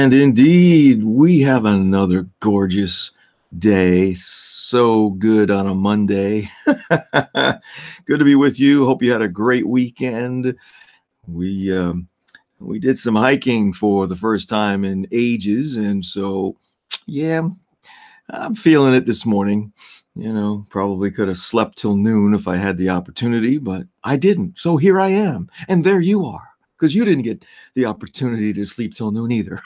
And indeed, we have another gorgeous day. So good on a Monday. Good to be with you. Hope you had a great weekend. We um, we did some hiking for the first time in ages, and so yeah, I'm feeling it this morning. Probably could have slept till noon if I had the opportunity, but I didn't. So here I am, and there you are, because you didn't get the opportunity to sleep till noon either.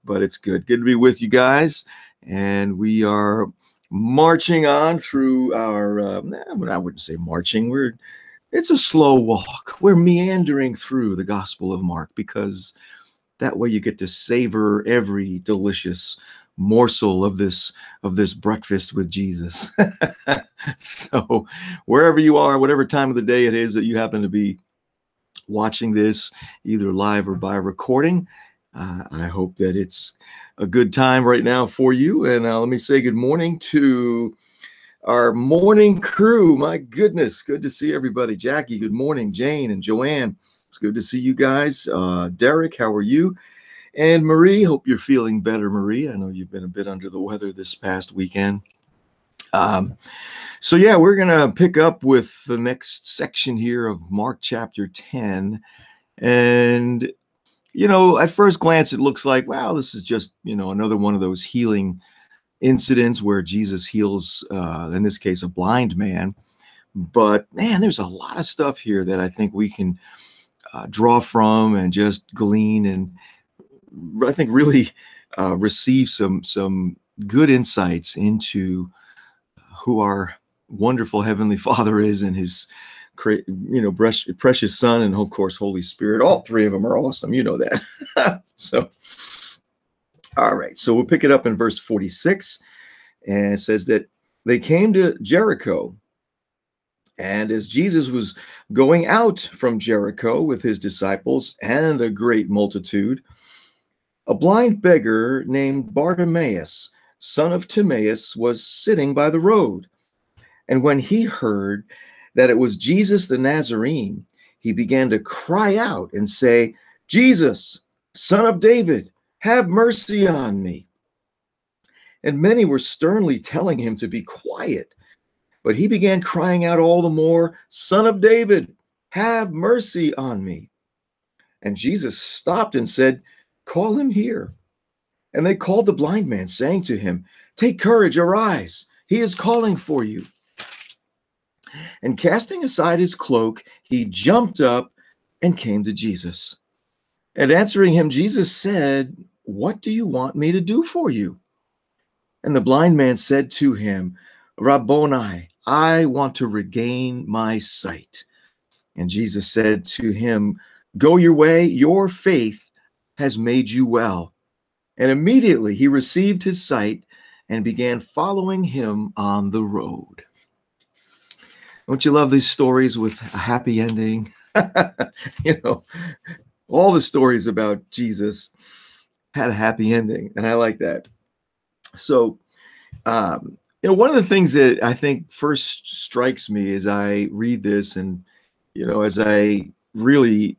But it's good. Good to be with you guys. And we are marching on through our, I wouldn't say marching. It's a slow walk. We're meandering through the Gospel of Mark because that way you get to savor every delicious morsel of this breakfast with Jesus. So wherever you are, whatever time of the day it is that you happen to be watching this, either live or by recording, I hope that it's a good time right now for you. And let me say good morning to our morning crew. My goodness, good to see everybody. Jackie, good morning. Jane and Joanne, it's good to see you guys. Derek, how are you? And Marie, hope you're feeling better, Marie. I know you've been a bit under the weather this past weekend. So yeah, we're going to pick up with the next section here of Mark chapter 10. And at first glance, it looks like, wow, this is just, another one of those healing incidents where Jesus heals, in this case, a blind man. But man, there's a lot of stuff here that I think we can draw from and just glean, and I think really receive some good insights into who our wonderful Heavenly Father is and his precious Son, and of course Holy Spirit. All three of them are awesome, that. So all right, so we'll pick it up in verse 46, and it says that they came to Jericho, and as Jesus was going out from Jericho with his disciples and a great multitude, a blind beggar named Bartimaeus, son of Timaeus, was sitting by the road. And when he heard that it was Jesus the Nazarene, he began to cry out and say, "Jesus, Son of David, have mercy on me." And many were sternly telling him to be quiet. But he began crying out all the more, "Son of David, have mercy on me." And Jesus stopped and said, "Call him here." And they called the blind man, saying to him, "Take courage, arise. He is calling for you." And casting aside his cloak, he jumped up and came to Jesus. And answering him, Jesus said, "What do you want me to do for you?" And the blind man said to him, "Rabboni, I want to regain my sight." And Jesus said to him, "Go your way, your faith has made you well." And immediately he received his sight and began following him on the road. Don't you love these stories with a happy ending? All the stories about Jesus had a happy ending, and I like that. So, one of the things that I think first strikes me as I read this, and as I really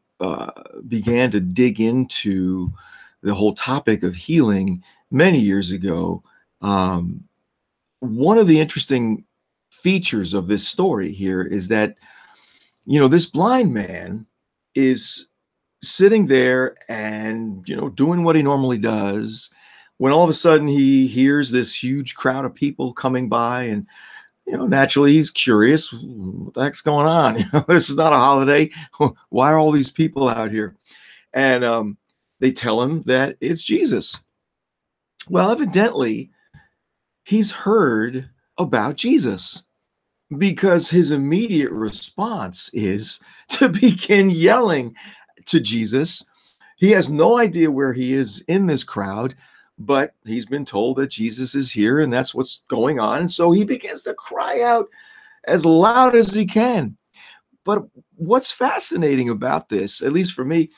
began to dig into the whole topic of healing many years ago, one of the interesting features of this story here is that this blind man is sitting there and doing what he normally does, when all of a sudden he hears this huge crowd of people coming by, and naturally he's curious, what the heck's going on? This is not a holiday. Why are all these people out here? And they tell him that it's Jesus. Well, evidently he's heard about Jesus, because his immediate response is to begin yelling to Jesus. He has no idea where he is in this crowd, but he's been told that Jesus is here and that's what's going on. And so he begins to cry out as loud as he can. But what's fascinating about this, at least for me,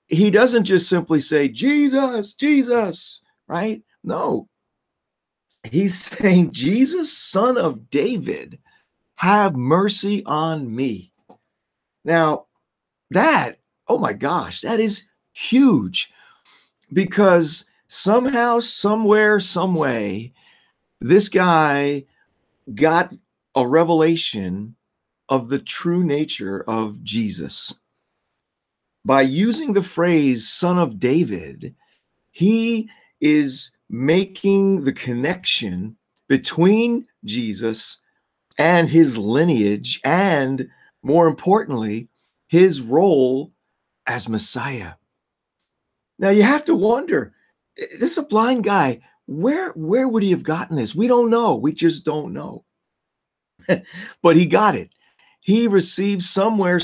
he doesn't just simply say, "Jesus, Jesus," right? No. He's saying, "Jesus, Son of David, have mercy on me." Now, oh my gosh, that is huge. because somehow, somewhere, some way, this guy got a revelation of the true nature of Jesus. By using the phrase son of David, he is making the connection between Jesus and his lineage, and more importantly, his role as Messiah. Now you have to wonder, this is a blind guy. Where would he have gotten this? We don't know. We just don't know. But he got it. He received somewhere,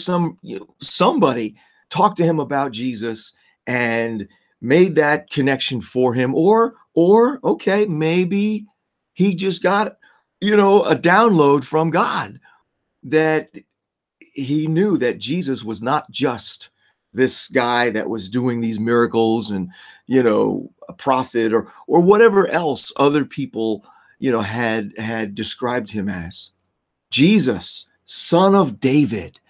somebody talked to him about Jesus and made that connection for him. Or okay, maybe he just got, a download from God that he knew that Jesus was not just this guy that was doing these miracles and, a prophet or whatever else other people, had described him as. Jesus, son of David.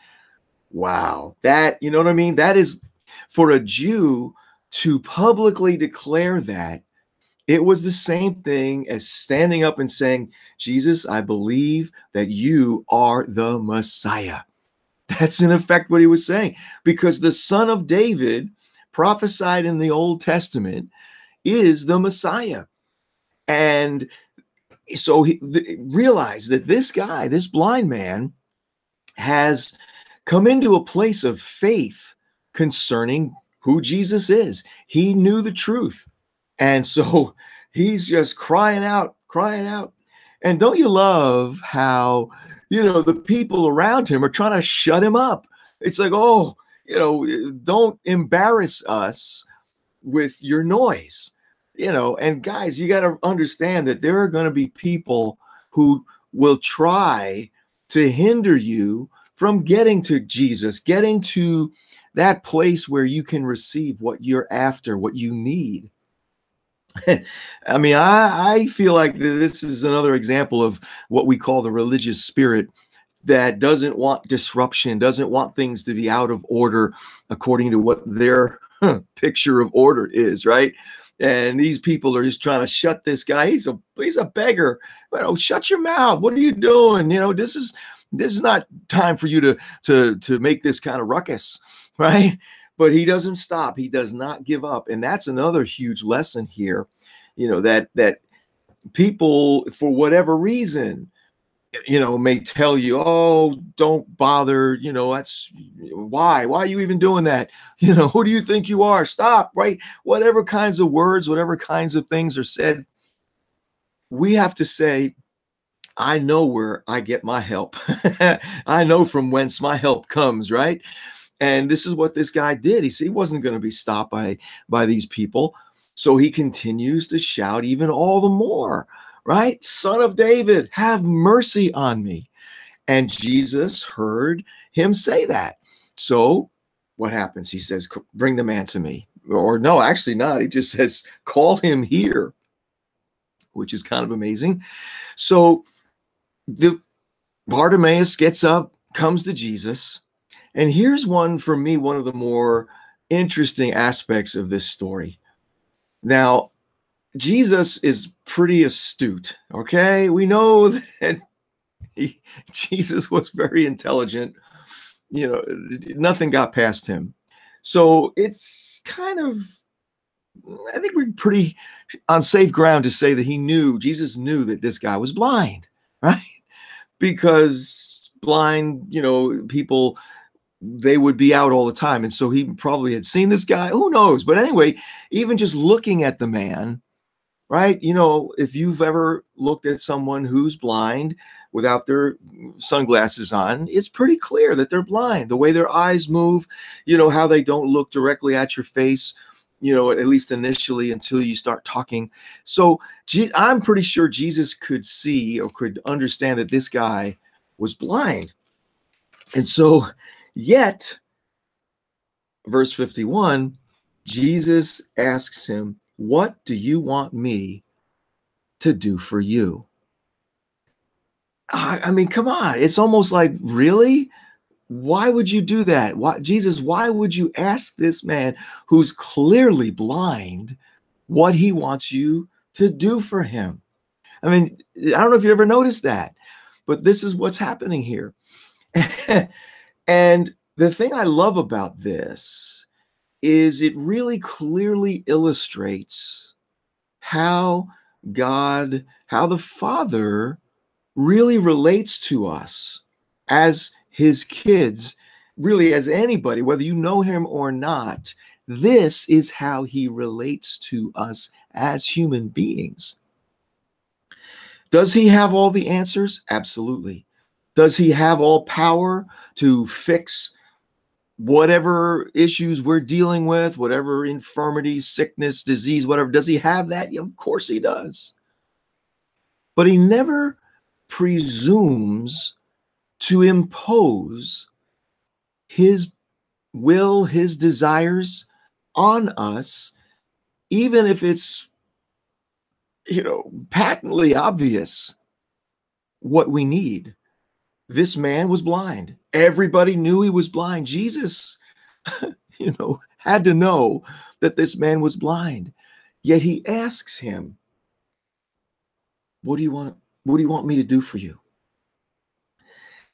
Wow. That, you know what I mean? That is, for a Jew to publicly declare that, it was the same thing as standing up and saying, Jesus, I believe that you are the Messiah. That's in effect what he was saying, because the son of David prophesied in the Old Testament is the Messiah. And so he realized that this guy, this blind man, has come into a place of faith concerning who Jesus is. He knew the truth. And so he's just crying out. And don't you love how, the people around him are trying to shut him up? It's like, oh, don't embarrass us with your noise. And guys, you got to understand that there are going to be people who will try to hinder you from getting to Jesus, getting to that place where you can receive what you're after, what you need. I mean, I feel like this is another example of what we call the religious spirit that doesn't want disruption, doesn't want things to be out of order according to what their picture of order is, right? And these people are just trying to shut this guy. He's a beggar. Shut your mouth. What are you doing? This is not time for you to make this kind of ruckus, right? But he doesn't stop. He does not give up. And that's another huge lesson here, that people, for whatever reason, may tell you, oh, don't bother, that's why are you even doing that? Who do you think you are? Stop, right? Whatever kinds of words, whatever kinds of things are said, we have to say, I know where I get my help. I know from whence my help comes, right? And this is what this guy did. He wasn't going to be stopped by these people. So he continues to shout even all the more, right? Son of David, have mercy on me. And Jesus heard him say that. So what happens? He says, bring the man to me. Or no, actually not. He just says, call him here, which is kind of amazing. So the Bartimaeus gets up, comes to Jesus. And here's one, for me, one of the more interesting aspects of this story. Now, Jesus is pretty astute, okay? We know that Jesus was very intelligent. Nothing got past him. So it's kind of, I think we're pretty on safe ground to say that Jesus knew that this guy was blind, right? Because blind, people, they would be out all the time. And so he probably had seen this guy, who knows? But anyway, even just looking at the man, right? If you've ever looked at someone who's blind without their sunglasses on, it's pretty clear that they're blind. The way their eyes move, how they don't look directly at your face, at least initially until you start talking. So I'm pretty sure Jesus could see or could understand that this guy was blind. And so, yet, verse 51, Jesus asks him, what do you want me to do for you? I mean, come on. It's almost like, really? Why would you do that? Why, Jesus, why would you ask this man who's clearly blind what he wants you to do for him? I mean, I don't know if you ever noticed that, but this is what's happening here. And the thing I love about this is it really clearly illustrates how God, how the Father really relates to us as his kids, really as anybody, whether you know him or not. This is how he relates to us as human beings. Does he have all the answers? Absolutely. Does he have all power to fix whatever issues we're dealing with, whatever infirmity, sickness, disease, whatever? Does he have that? Yeah, of course he does. But he never presumes to impose his will, his desires on us, even if it's, patently obvious what we need. This man was blind. Everybody knew he was blind. Jesus, had to know that this man was blind. Yet he asks him, what do you want me to do for you?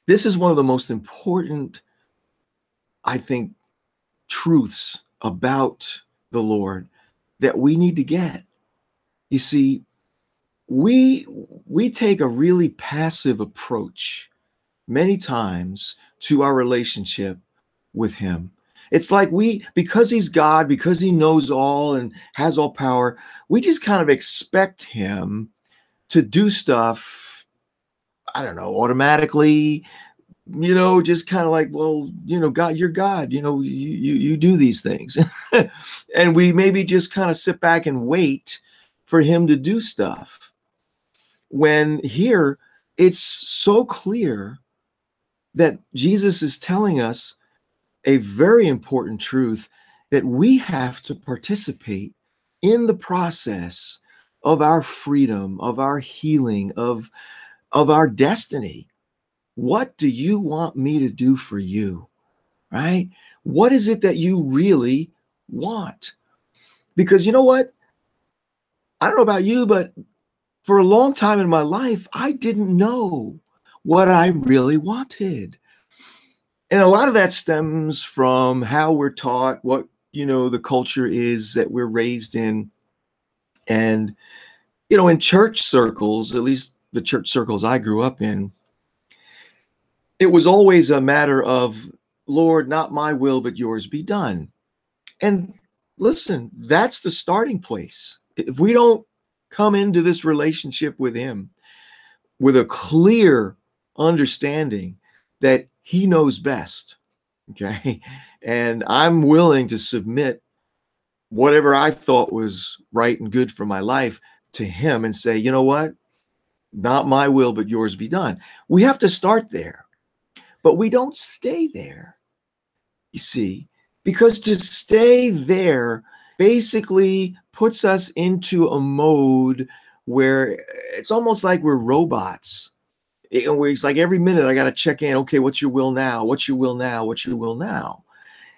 This is one of the most important, I think, truths about the Lord that we need to get. You see, we take a really passive approach many times to our relationship with him. It's like because he's God, because he knows all and has all power, we just kind of expect him to do stuff, I don't know, automatically, just kind of like, well, God, you're God, you do these things. And we maybe just kind of sit back and wait for him to do stuff. When here, it's so clear that Jesus is telling us a very important truth, that we have to participate in the process of our freedom, of our healing, of our destiny. What do you want me to do for you? Right? What is it that you really want? Because you know what? I don't know about you, but for a long time in my life, I didn't know what I really wanted. And a lot of that stems from how we're taught, what, the culture is that we're raised in. And, in church circles, at least the church circles I grew up in, it was always a matter of, Lord, not my will, but yours be done. And listen, that's the starting place. If we don't come into this relationship with him with a clear understanding that he knows best, okay, and I'm willing to submit whatever I thought was right and good for my life to him and say, you know what, not my will, but yours be done. We have to start there, but we don't stay there, you see, because to stay there basically puts us into a mode where it's almost like we're robots. Where it's like every minute I got to check in. Okay, what's your will now? What's your will now? What's your will now?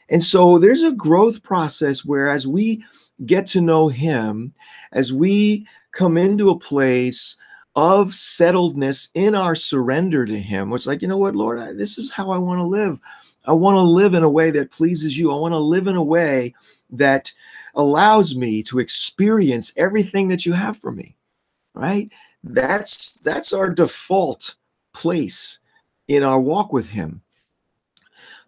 And so there's a growth process where as we get to know him, as we come into a place of settledness in our surrender to him, it's like, you know what, Lord, this is how I want to live. I want to live in a way that pleases you. I want to live in a way that allows me to experience everything that you have for me, right? That's our default place in our walk with him.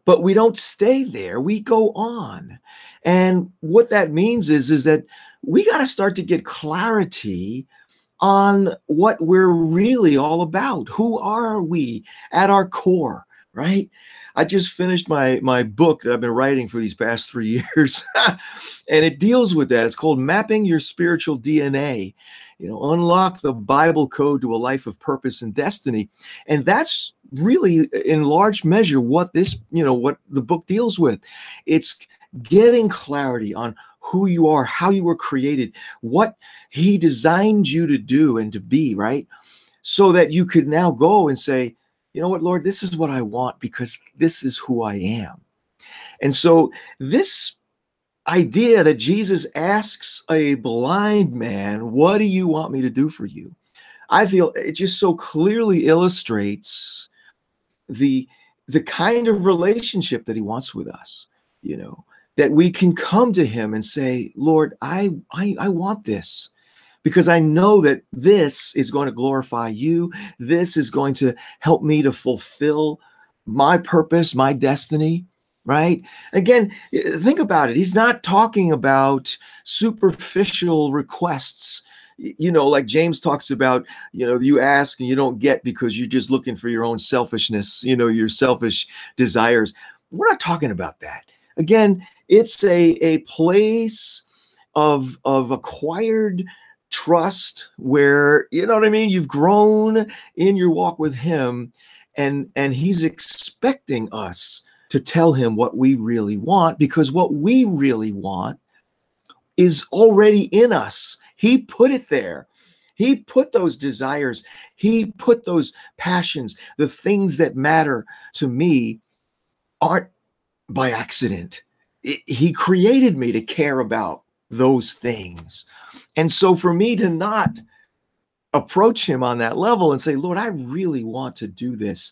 But we don't stay there. We go on. And what that means is that we got to start to get clarity on what we're really all about. Who are we at our core, right? I just finished my book that I've been writing for these past 3 years. And it deals with that. It's called Mapping Your Spiritual DNA. Unlock the Bible code to a life of purpose and destiny. And that's really in large measure what what the book deals with. It's getting clarity on who you are, how you were created, what he designed you to do and to be, right? So that you could now go and say, you know what, Lord, this is what I want because this is who I am. And so this idea that Jesus asks a blind man, what do you want me to do for you? I feel it just so clearly illustrates the the kind of relationship that he wants with us, you know, that we can come to him and say, Lord, I want this because I know that this is going to glorify you. This is going to help me to fulfill my purpose, my destiny, right? Again, think about it. He's not talking about superficial requests. You know, like James talks about, you know, you ask and you don't get because you're just looking for your own selfishness, you know, your selfish desires. We're not talking about that. Again, it's a place of acquired trust where, you know what I mean, you've grown in your walk with him, and he's expecting us to tell him what we really want, because what we really want is already in us. He put it there. He put those desires, he put those passions, the things that matter to me aren't by accident. He created me to care about those things. And so for me to not approach him on that level and say, Lord, I really want to do this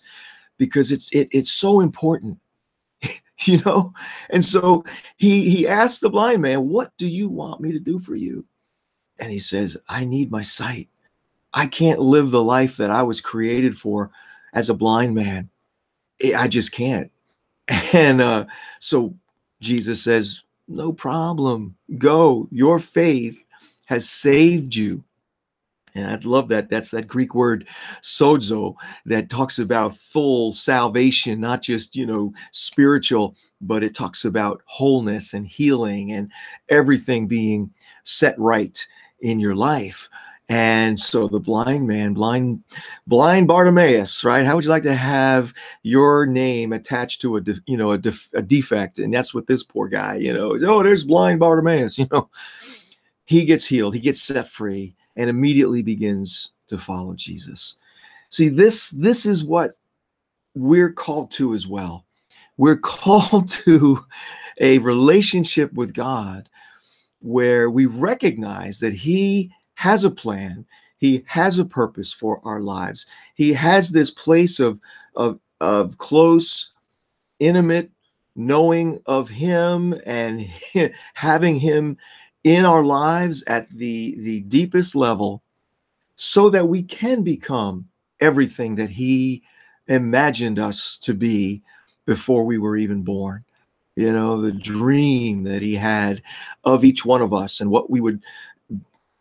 because it's so important, you know? And so he asked the blind man, what do you want me to do for you? And he says, I need my sight. I can't live the life that I was created for as a blind man. I just can't. And so Jesus says, no problem. Go. Your faith has saved you. And I love that. That's that Greek word sozo that talks about full salvation, not just, you know, spiritual, but it talks about wholeness and healing and everything being set right in your life. And so the blind man, blind Bartimaeus, right? How would you like to have your name attached to a defect? And that's what this poor guy, you know, is, oh, there's blind Bartimaeus, you know. He gets healed, he gets set free, and immediately begins to follow Jesus. See, this is what we're called to as well. We're called to a relationship with God where we recognize that he has a plan, he has a purpose for our lives. He has this place of close, intimate knowing of him and having him in our lives at the deepest level, so that we can become everything that he imagined us to be before we were even born. You know, the dream that he had of each one of us and what we would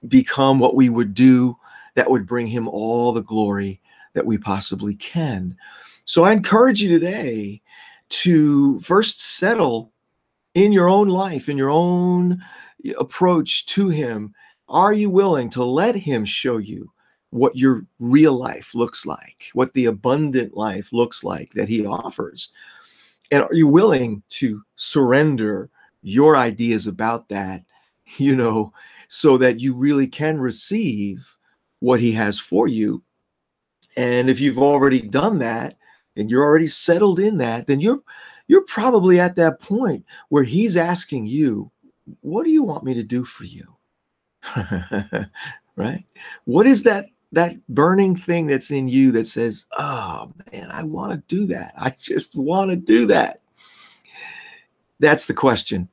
become, what we would do that would bring him all the glory that we possibly can. So I encourage you today to first settle in your own life, in your own approach to him. Are you willing to let him show you what your real life looks like, what the abundant life looks like that he offers? And are you willing to surrender your ideas about that, you know, so that you really can receive what he has for you? And if you've already done that and you're already settled in that, then you're probably at that point where he's asking you, what do you want me to do for you? Right? What is that burning thing that's in you that says, oh man, I want to do that. I just want to do that. That's the question.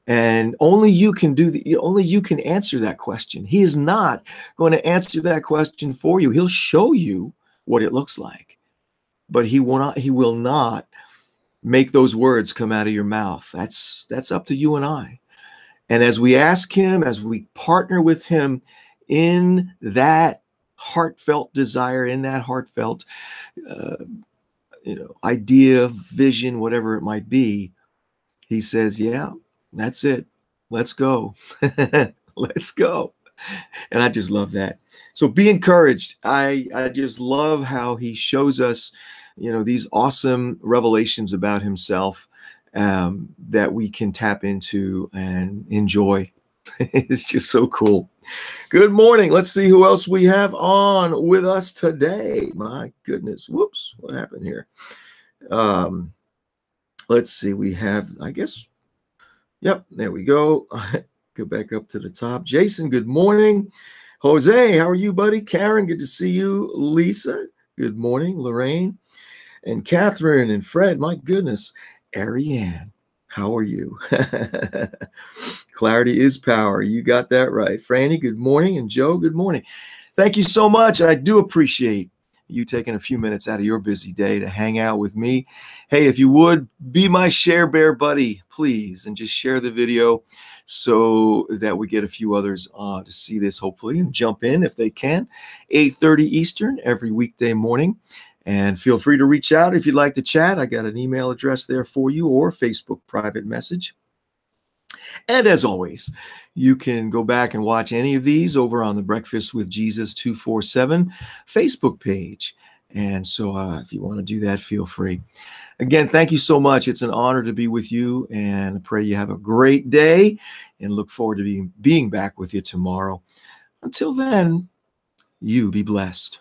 And only you can only you can answer that question. He is not going to answer that question for you. He'll show you what it looks like, but he will not make those words come out of your mouth. That's up to you and I. And as we ask him, as we partner with him in that heartfelt desire, in that heartfelt idea, vision, whatever it might be, he says, yeah, that's it. Let's go. Let's go. And I just love that. So be encouraged. I just love how he shows us, these awesome revelations about himself that we can tap into and enjoy It's just so cool. Good morning. Let's see who else we have on with us today. My goodness. Whoops. What happened here? Let's see. We have, I guess, yep, there we go. Go back up to the top. Jason, good morning. Jose, how are you, buddy? Karen, good to see you. Lisa, good morning. Lorraine and Catherine and Fred, my goodness. Ariane, how are you? Clarity is power. You got that right. Franny, good morning. And Joe, good morning. Thank you so much. I do appreciate you taking a few minutes out of your busy day to hang out with me. Hey, if you would, be my share bear buddy, please, and just share the video so that we get a few others to see this, hopefully, and jump in if they can. 8:30 Eastern every weekday morning. And feel free to reach out if you'd like to chat. I got an email address there for you, or Facebook private message. And as always, you can go back and watch any of these over on the Breakfast with Jesus 247 Facebook page. And so if you want to do that, feel free. Again, thank you so much. It's an honor to be with you, and I pray you have a great day and look forward to being back with you tomorrow. Until then, you be blessed.